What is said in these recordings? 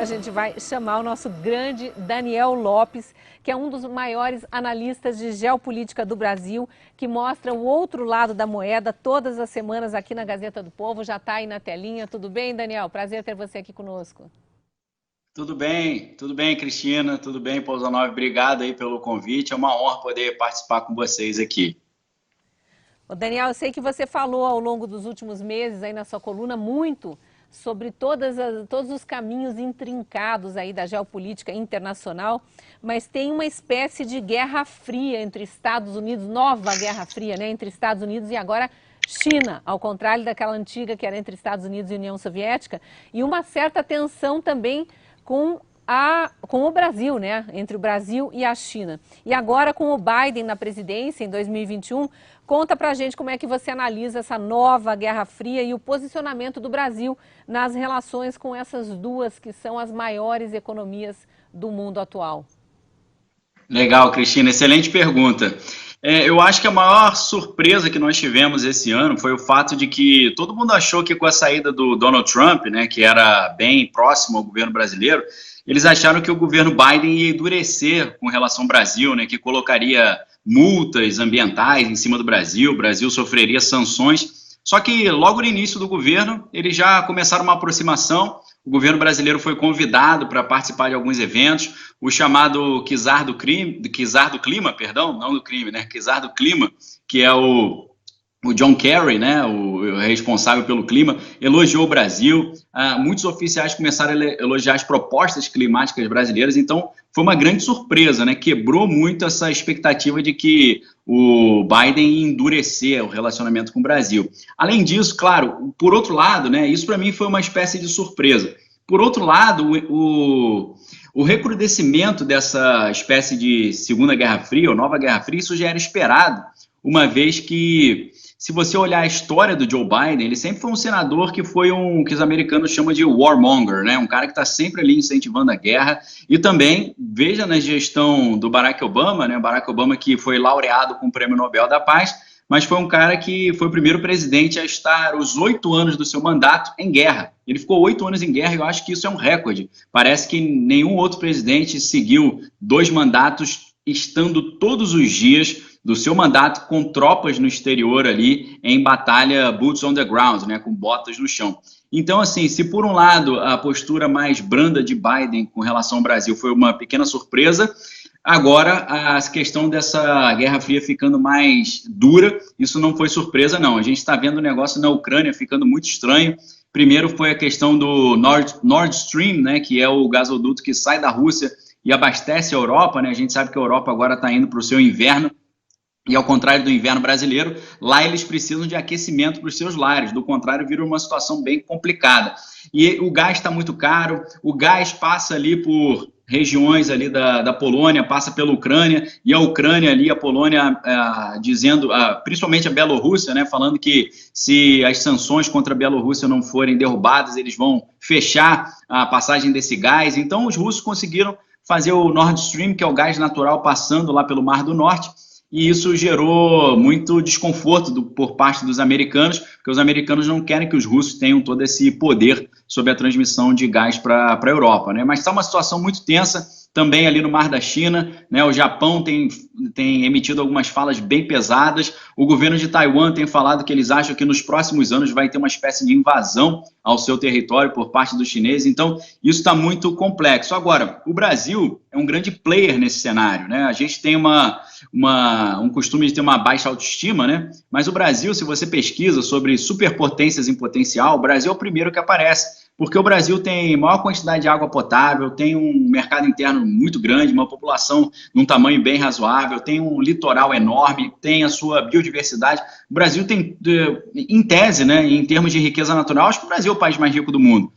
a gente vai chamar o nosso grande Daniel Lopes, que é um dos maiores analistas de geopolítica do Brasil, que mostra o outro lado da moeda todas as semanas aqui na Gazeta do Povo. Já está aí na telinha. Tudo bem, Daniel? Prazer ter você aqui conosco. Tudo bem, Cristina, tudo bem, Pousanov, obrigado aí pelo convite, é uma honra poder participar com vocês aqui. Ô Daniel, eu sei que você falou ao longo dos últimos meses aí na sua coluna muito sobre todos os caminhos intrincados aí da geopolítica internacional, mas tem uma espécie de guerra fria entre Estados Unidos, nova guerra fria, né, entre Estados Unidos e agora China, ao contrário daquela antiga que era entre Estados Unidos e União Soviética, e uma certa tensão também com o Brasil, né? Entre o Brasil e a China. E agora com o Biden na presidência em 2021, conta pra gente como é que você analisa essa nova Guerra Fria e o posicionamento do Brasil nas relações com essas duas que são as maiores economias do mundo atual. Legal, Cristina, excelente pergunta. Eu acho que a maior surpresa que nós tivemos esse ano foi o fato de que todo mundo achou que com a saída do Donald Trump, né, que era bem próximo ao governo brasileiro, eles acharam que o governo Biden ia endurecer com relação ao Brasil, né, que colocaria multas ambientais em cima do Brasil, o Brasil sofreria sanções. Só que logo no início do governo, eles já começaram uma aproximação. O governo brasileiro foi convidado para participar de alguns eventos, o chamado Czar do Clima, perdão, não do crime, né? Czar do Clima, que é o John Kerry, né, o responsável pelo clima, elogiou o Brasil. Muitos oficiais começaram a elogiar as propostas climáticas brasileiras, então foi uma grande surpresa, né? Quebrou muito essa expectativa de que o Biden ia endurecer o relacionamento com o Brasil. Além disso, claro, por outro lado, né, isso para mim foi uma espécie de surpresa. Por outro lado, o recrudescimento dessa espécie de Segunda Guerra Fria, ou Nova Guerra Fria, isso já era esperado, uma vez que, se você olhar a história do Joe Biden, ele sempre foi um senador que foi que os americanos chamam de warmonger, né? Um cara que está sempre ali incentivando a guerra. E também, veja na gestão do Barack Obama, né? Barack Obama que foi laureado com o Prêmio Nobel da Paz, mas foi um cara que foi o primeiro presidente a estar os 8 anos do seu mandato em guerra. Ele ficou 8 anos em guerra e eu acho que isso é um recorde. Parece que nenhum outro presidente seguiu 2 mandatos estando todos os dias do seu mandato com tropas no exterior ali em batalha boots on the ground, né, com botas no chão. Então, assim, se por um lado a postura mais branda de Biden com relação ao Brasil foi uma pequena surpresa, agora a questão dessa Guerra Fria ficando mais dura, isso não foi surpresa não. A gente está vendo o negócio na Ucrânia ficando muito estranho. Primeiro foi a questão do Nord Stream, né, que é o gasoduto que sai da Rússia e abastece a Europa, né? A gente sabe que a Europa agora está indo para o seu inverno, e ao contrário do inverno brasileiro, lá eles precisam de aquecimento para os seus lares, do contrário vira uma situação bem complicada. E o gás está muito caro, o gás passa ali por regiões ali da Polônia, passa pela Ucrânia, e a Ucrânia ali, a Polônia dizendo, principalmente a Bielorrússia, né, falando que se as sanções contra a Bielorrússia não forem derrubadas, eles vão fechar a passagem desse gás. Então os russos conseguiram fazer o Nord Stream, que é o gás natural passando lá pelo Mar do Norte, e isso gerou muito desconforto por parte dos americanos, porque os americanos não querem que os russos tenham todo esse poder sobre a transmissão de gás para a Europa, né? Mas está uma situação muito tensa também ali no Mar da China, né? O Japão tem emitido algumas falas bem pesadas, o governo de Taiwan tem falado que eles acham que nos próximos anos vai ter uma espécie de invasão ao seu território por parte dos chineses, então isso está muito complexo. Agora, o Brasil é um grande player nesse cenário, né? A gente tem um costume de ter uma baixa autoestima, né? Mas o Brasil, se você pesquisa sobre superpotências em potencial, o Brasil é o primeiro que aparece, porque o Brasil tem maior quantidade de água potável, tem um mercado interno muito grande, uma população num tamanho bem razoável, tem um litoral enorme, tem a sua biodiversidade. O Brasil tem, em tese, né, em termos de riqueza natural, acho que o Brasil é o país mais rico do mundo.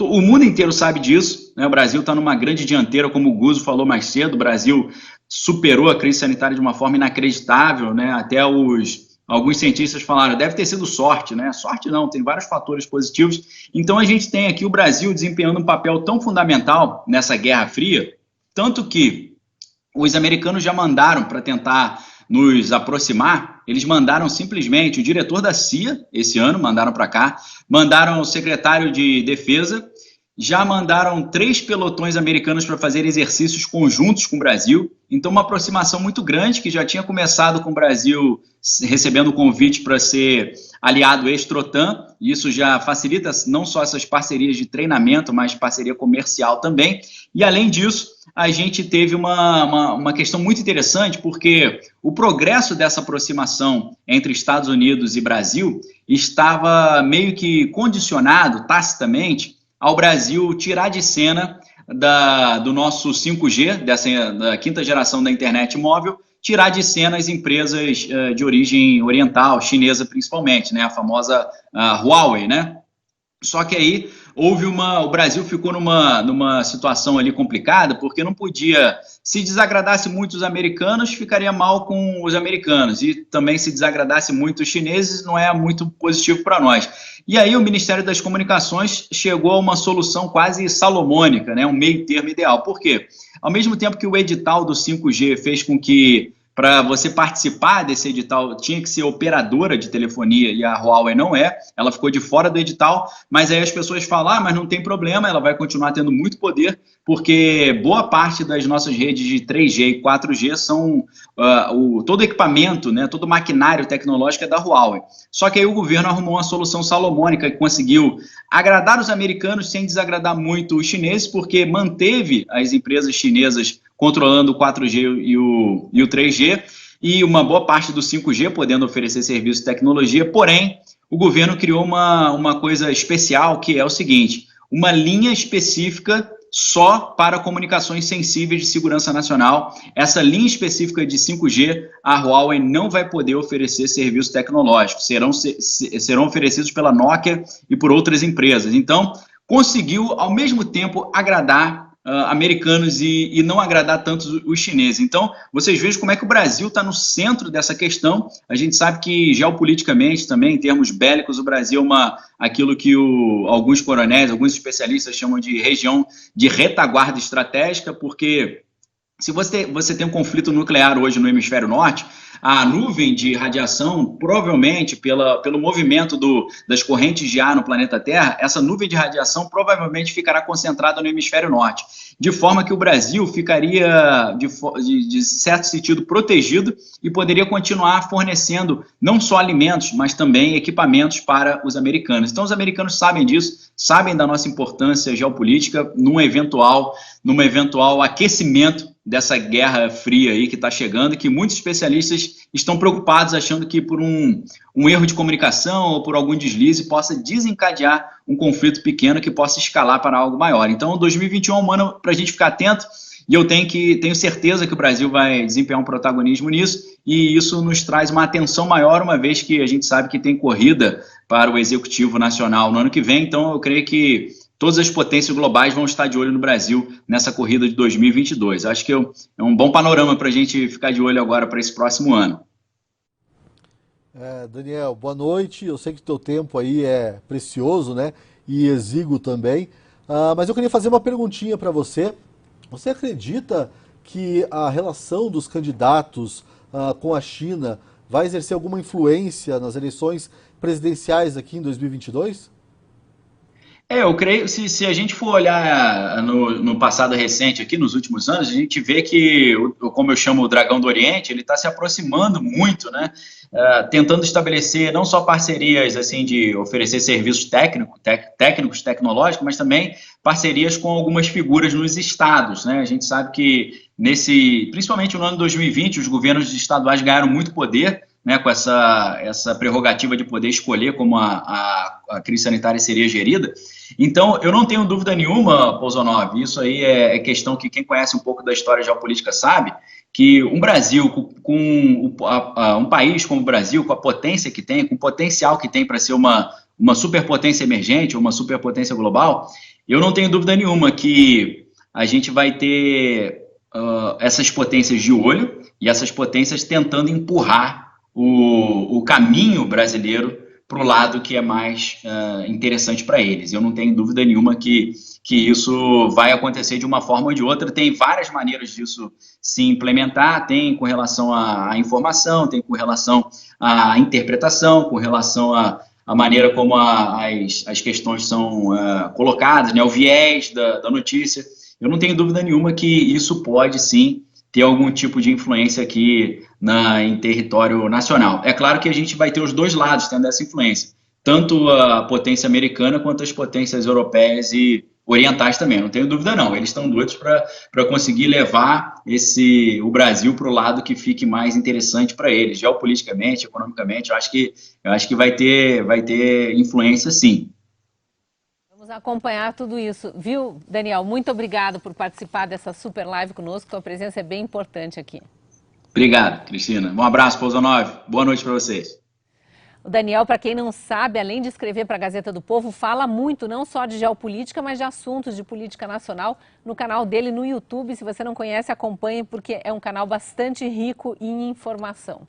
O mundo inteiro sabe disso, né? O Brasil está numa grande dianteira, como o Guzzo falou mais cedo, o Brasil superou a crise sanitária de uma forma inacreditável, né? Até alguns cientistas falaram, deve ter sido sorte, né? Sorte não, tem vários fatores positivos. Então a gente tem aqui o Brasil desempenhando um papel tão fundamental nessa Guerra Fria, tanto que os americanos já mandaram para tentar nos aproximar, eles mandaram simplesmente o diretor da CIA, esse ano, mandaram para cá, mandaram o secretário de Defesa já mandaram 3 pelotões americanos para fazer exercícios conjuntos com o Brasil. Então, uma aproximação muito grande, que já tinha começado com o Brasil recebendo o convite para ser aliado ex-TROTAN. Isso já facilita não só essas parcerias de treinamento, mas parceria comercial também. E, além disso, a gente teve uma questão muito interessante, porque o progresso dessa aproximação entre Estados Unidos e Brasil estava meio que condicionado, tacitamente, ao Brasil tirar de cena do nosso 5G, da quinta geração da internet móvel, tirar de cena as empresas de origem oriental, chinesa principalmente, né, a famosa Huawei, né? Só que aí o Brasil ficou numa situação ali complicada, porque não podia, se desagradasse muito os americanos, ficaria mal com os americanos, e também se desagradasse muito os chineses, não é muito positivo para nós. E aí o Ministério das Comunicações chegou a uma solução quase salomônica, né, um meio termo ideal. Por quê? Ao mesmo tempo que o edital do 5G fez com que, para você participar desse edital, tinha que ser operadora de telefonia, e a Huawei não é, ela ficou de fora do edital, mas aí as pessoas falam, mas não tem problema, ela vai continuar tendo muito poder, porque boa parte das nossas redes de 3G e 4G são, todo equipamento, né, todo maquinário tecnológico é da Huawei. Só que aí o governo arrumou uma solução salomônica que conseguiu agradar os americanos sem desagradar muito os chineses, porque manteve as empresas chinesas controlando o 4G e o 3G, e uma boa parte do 5G, podendo oferecer serviço de tecnologia, porém, o governo criou uma coisa especial, que é o seguinte, uma linha específica só para comunicações sensíveis de segurança nacional. Essa linha específica de 5G, a Huawei não vai poder oferecer serviços tecnológicos, serão oferecidos pela Nokia e por outras empresas. Então, conseguiu, ao mesmo tempo, agradar americanos e não agradar tanto os chineses. Então, vocês vejam como é que o Brasil está no centro dessa questão. A gente sabe que, geopoliticamente também, em termos bélicos, o Brasil é aquilo que alguns coronéis, alguns especialistas chamam de região de retaguarda estratégica, porque se você tem um conflito nuclear hoje no hemisfério norte, a nuvem de radiação, provavelmente pelo movimento das correntes de ar no planeta Terra, essa nuvem de radiação provavelmente ficará concentrada no hemisfério norte, de forma que o Brasil ficaria, de certo sentido, protegido e poderia continuar fornecendo não só alimentos, mas também equipamentos para os americanos. Então, os americanos sabem disso, sabem da nossa importância geopolítica num eventual aquecimento dessa guerra fria aí que está chegando, que muitos especialistas estão preocupados, achando que por um erro de comunicação ou por algum deslize possa desencadear um conflito pequeno que possa escalar para algo maior. Então, 2021 é um ano para a gente ficar atento, e eu tenho certeza que o Brasil vai desempenhar um protagonismo nisso, e isso nos traz uma atenção maior, uma vez que a gente sabe que tem corrida para o Executivo Nacional no ano que vem. Então, eu creio que todas as potências globais vão estar de olho no Brasil nessa corrida de 2022. Acho que é um bom panorama para a gente ficar de olho agora para esse próximo ano. Daniel, boa noite. Eu sei que o teu tempo aí é precioso, né? E exíguo também. Mas eu queria fazer uma perguntinha para você. Você acredita que a relação dos candidatos com a China vai exercer alguma influência nas eleições presidenciais aqui em 2022? Eu creio, se a gente for olhar no passado recente aqui, nos últimos anos, a gente vê que, como eu chamo o Dragão do Oriente, ele está se aproximando muito, né? Tentando estabelecer não só parcerias assim de oferecer serviços técnicos, tecnológicos, mas também parcerias com algumas figuras nos estados, né? A gente sabe que, principalmente no ano 2020, os governos estaduais ganharam muito poder, né, com essa prerrogativa de poder escolher como a crise sanitária seria gerida. Então, eu não tenho dúvida nenhuma, Pouzonov, isso aí é questão que quem conhece um pouco da história geopolítica sabe, que um país como o Brasil, com a potência que tem, com o potencial que tem para ser uma superpotência emergente, ou uma superpotência global, eu não tenho dúvida nenhuma que a gente vai ter essas potências de olho, e essas potências tentando empurrar o caminho brasileiro para o lado que é mais interessante para eles. Eu não tenho dúvida nenhuma que isso vai acontecer de uma forma ou de outra. Tem várias maneiras disso se implementar, tem com relação à informação, tem com relação à interpretação, com relação a a maneira como as questões são colocadas, né, o viés da notícia. Eu não tenho dúvida nenhuma que isso pode, sim, ter algum tipo de influência aqui em território nacional. É claro que a gente vai ter os dois lados tendo essa influência, tanto a potência americana quanto as potências europeias e orientais também, não tenho dúvida não. Eles estão doidos para conseguir levar o Brasil para o lado que fique mais interessante para eles, geopoliticamente, economicamente. Eu acho que vai ter influência, sim. Vamos acompanhar tudo isso, viu, Daniel? Muito obrigado por participar dessa super live conosco. Tua presença é bem importante aqui. Obrigado, Cristina. Um abraço, Pouso 9. Boa noite para vocês. O Daniel, para quem não sabe, além de escrever para a Gazeta do Povo, fala muito, não só de geopolítica, mas de assuntos de política nacional no canal dele no YouTube. Se você não conhece, acompanhe, porque é um canal bastante rico em informação.